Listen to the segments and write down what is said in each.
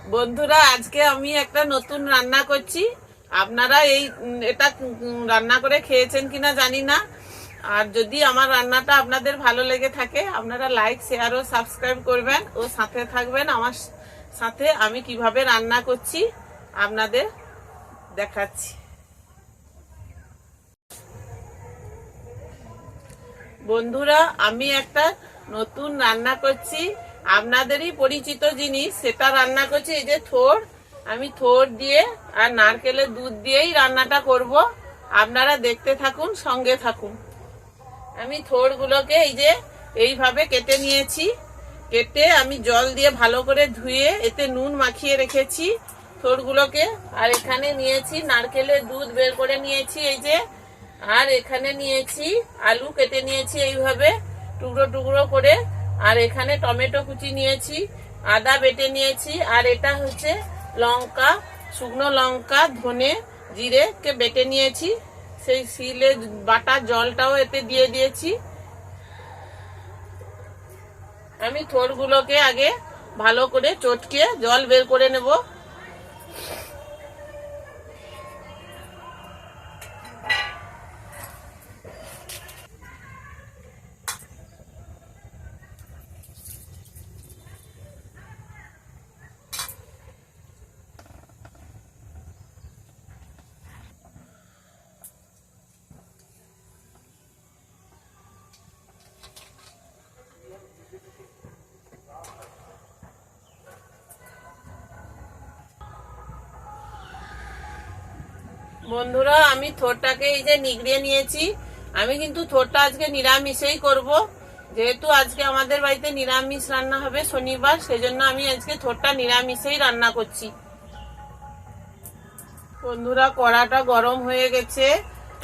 বন্ধুরা, আজকে আমি একটা নতুন রান্না করছি। আপনারা এটা রান্না করে খেয়েছেন কিনা জানি না। আর যদি আমার রান্নাটা আপনাদের ভালো লেগে থাকে, আপনারা লাইক, শেয়ার ও সাবস্ক্রাইব করবেন ও সাথে থাকবেন আমার সাথে। আমি কিভাবে রান্না করছি আপনাদের দেখাচ্ছি। বন্ধুরা, আমি একটা নতুন রান্না করছি, আপনাদেরই পরিচিত জিনিস, সেটা রান্না করছি। এই যে থোড়, আমি থোড় দিয়ে আর নারকেলের দুধ দিয়েই রান্নাটা করব। আপনারা দেখতে থাকুন, সঙ্গে থাকুন। আমি থোড়গুলোকে এই যে এইভাবে কেটে নিয়েছি। কেটে আমি জল দিয়ে ভালো করে ধুয়ে এতে নুন মাখিয়ে রেখেছি থোড়গুলোকে। আর এখানে নিয়েছি নারকেলের দুধ বের করে নিয়েছি এই যে। আর এখানে নিয়েছি আলু কেটে নিয়েছি এইভাবে টুকরো টুকরো করে। আর এখানে টমেটো কুচি নিয়েছি, আদা বেটে নিয়েছি। আর এটা হচ্ছে লঙ্কা, শুকনো লঙ্কা, ধনে, জিরে কে বেটে নিয়েছি। সেই শিলে বাটা জলটাও এতে দিয়ে দিয়েছি। আমি থোড়গুলোকে আগে ভালো করে চটকে জল বের করে নেব। বন্ধুরা, আমি থোড়টাকে এই যে নিগড়িয়ে নিয়েছি। আমি কিন্তু থোড়টা আজকে নিরামিষেই করব, যেহেতু আজকে আমাদের বাড়িতে নিরামিষ রান্না হবে শনিবার, সেজন্য আমি আজকে থোড়টা নিরামিষেই রান্না করছি। বন্ধুরা, কড়াটা গরম হয়ে গেছে।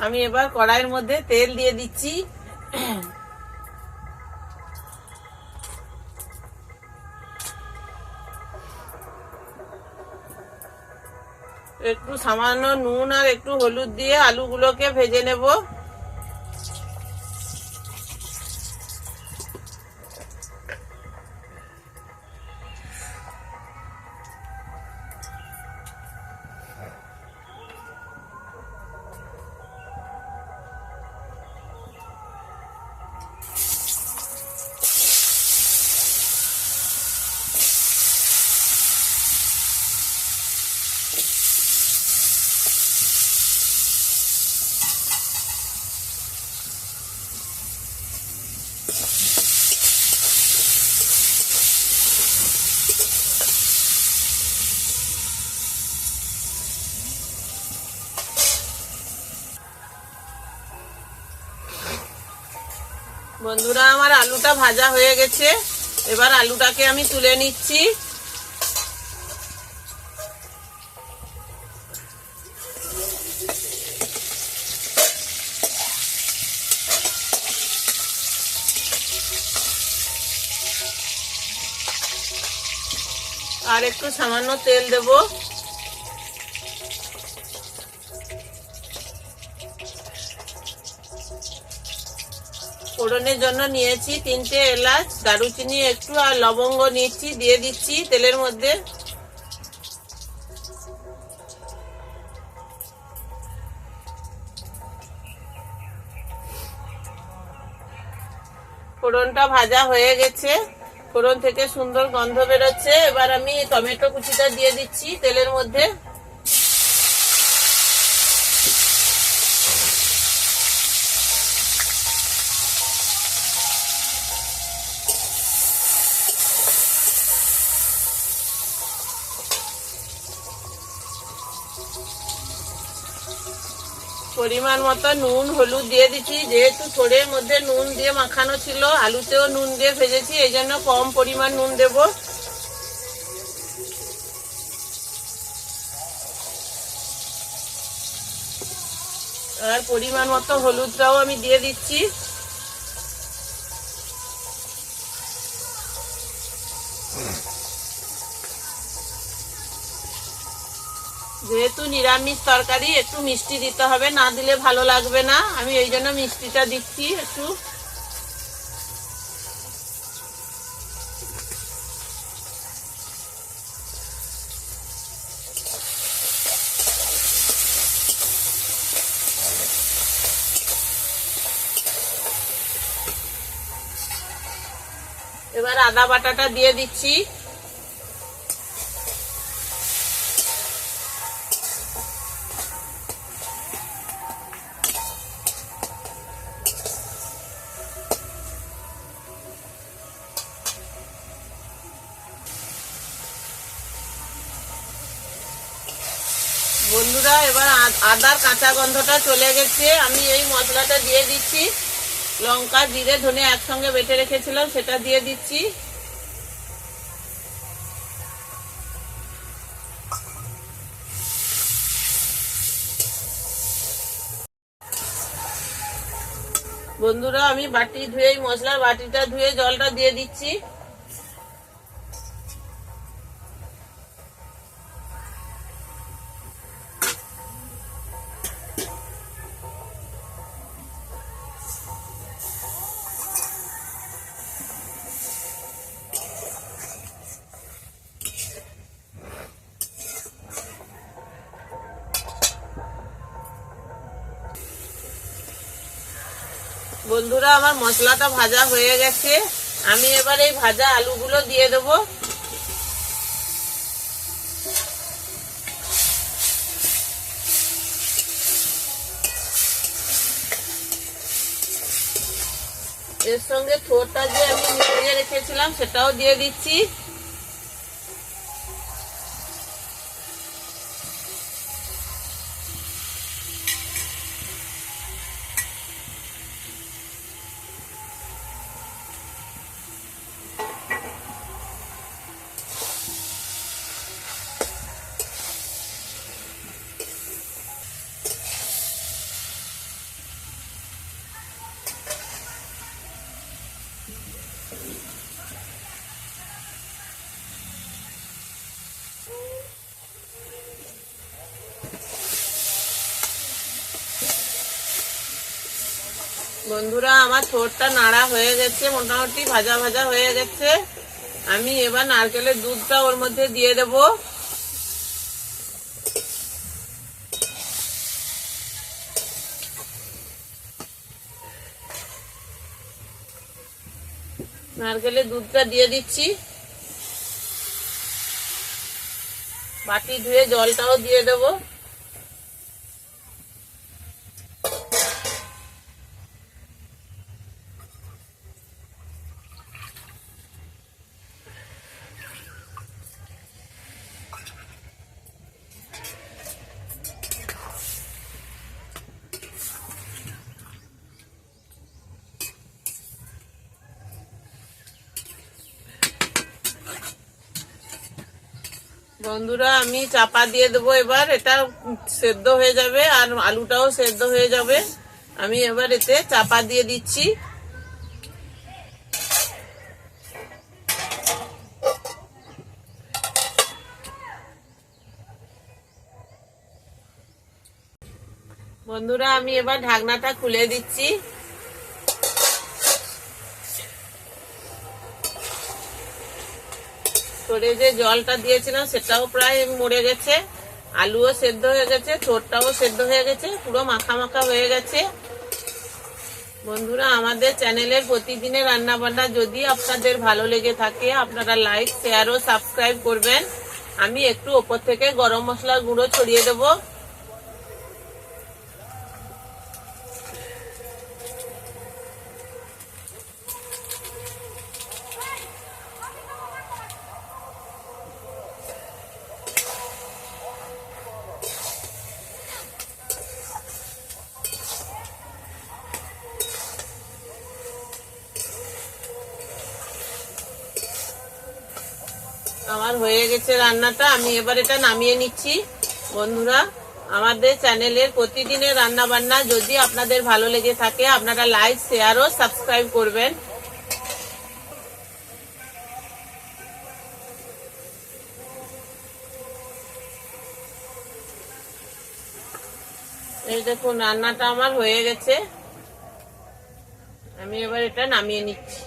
আমি এবার কড়াইয়ের মধ্যে তেল দিয়ে দিচ্ছি। একটু সামান্য নুন আর একটু হলুদ দিয়ে আলুগুলোকে ভেজে নেব। বন্ধুরা, আমার আলুটা ভাজা হয়ে গেছে। এবার আলুটাকে আমি তুলে নিচ্ছি। আর একটু সামান্য তেল দেব। ফোড়নের জন্য নিয়েছি 3টে এলাচ, দারুচিনি একটু, আর লবঙ্গ নিচ্ছি, দিয়ে দিচ্ছি তেলের মধ্যে। ফোড়নটা ভাজা হয়ে গেছে, ফোড়ন থেকে সুন্দর গন্ধ বেরোচ্ছে। এবার আমি টমেটো কুচিটা দিয়ে দিচ্ছি তেলের মধ্যে। পরিমাণ মতো নুন হলুদ দিয়ে দিচ্ছি, যেহেতু থোড়ের মধ্যে নুন দিয়ে মাখানো ছিল, আলুতেও নুন দিয়ে ভেজেছি, এই জন্য কম পরিমাণ নুন দেব। আর পরিমাণ মতো হলুদটাও আমি দিয়ে দিচ্ছি। যেহেতু নিরামিষ তরকারি, একটু মিষ্টি দিতে হবে, না দিলে ভালো লাগবে না। আমি এই জন্য মিষ্টিটা দিচ্ছি একটু। এবার আদা বাটাটা দিয়ে দিচ্ছি। বন্ধুরা এবার আদার কাঁচা গন্ধটা চলে গেছে, আমি এই মশলাটা দিয়ে দিচ্ছি। লঙ্কা জিরে ধনে একসঙ্গে বেটে রেখেছিলাম, সেটা দিয়ে দিচ্ছি। বন্ধুরা আমি বাটি ধুয়ে মশলার বাটিটা ধুয়ে জলটা দিয়ে দিচ্ছি। বন্ধুরা আমার মশলাটা ভাজা হয়ে গেছে, আমি এবার এই ভাজা আলুগুলো দিয়ে দেবো। এর সঙ্গে থোড়টা যে আমি মিশিয়ে রেখেছিলাম সেটাও দিয়ে দিচ্ছি। বন্ধুরা আমার থোড়টা নাড়া হয়ে গেছে, মোটামুটি ভাজা ভাজা হয়ে গেছে। আমি এবার নারকেলের দুধটা ওর মধ্যে দিয়ে দেব। নারকেলের দুধটা দিয়ে দিচ্ছি। বাটি ধুয়ে জলটাও দিয়ে দেবো। বন্ধুরা আমি চাপা দিয়ে দেবো, এবার এটা সেদ্ধ হয়ে যাবে আর আলুটাও সেদ্ধ হয়ে যাবে। আমি এবার এতে চাপা দিয়ে দিচ্ছি। বন্ধুরা আমি এবার ঢাকনাটা খুলে দিচ্ছি। করে যে জলটা দিয়েছিলাম সেটাও প্রায় মরে গেছে, আলুও সেদ্ধ হয়ে গেছে, থোড়টাও সেদ্ধ হয়ে গেছে, পুরো মাখা মাখা হয়ে গেছে। বন্ধুরা আমাদের চ্যানেলের প্রতিদিনের রান্না বান্না যদি আপনাদের ভালো লেগে থাকে আপনারা লাইক শেয়ার ও সাবস্ক্রাইব করবেন। আমি একটু ওপর থেকে গরম মশলার গুঁড়ো ছড়িয়ে দেবো। আমার হয়ে গেছে রান্নাটা, আমি এবার এটা নামিয়ে নিচ্ছি। বন্ধুরা আমাদের চ্যানেলের প্রতিদিনের রান্না বান্না যদি আপনাদের ভালো লেগে থাকে আপনারা লাইক শেয়ার ও সাবস্ক্রাইব করবেন। এই দেখুন রান্নাটা আমার হয়ে গেছে, আমি এবার এটা নামিয়ে নিচ্ছি।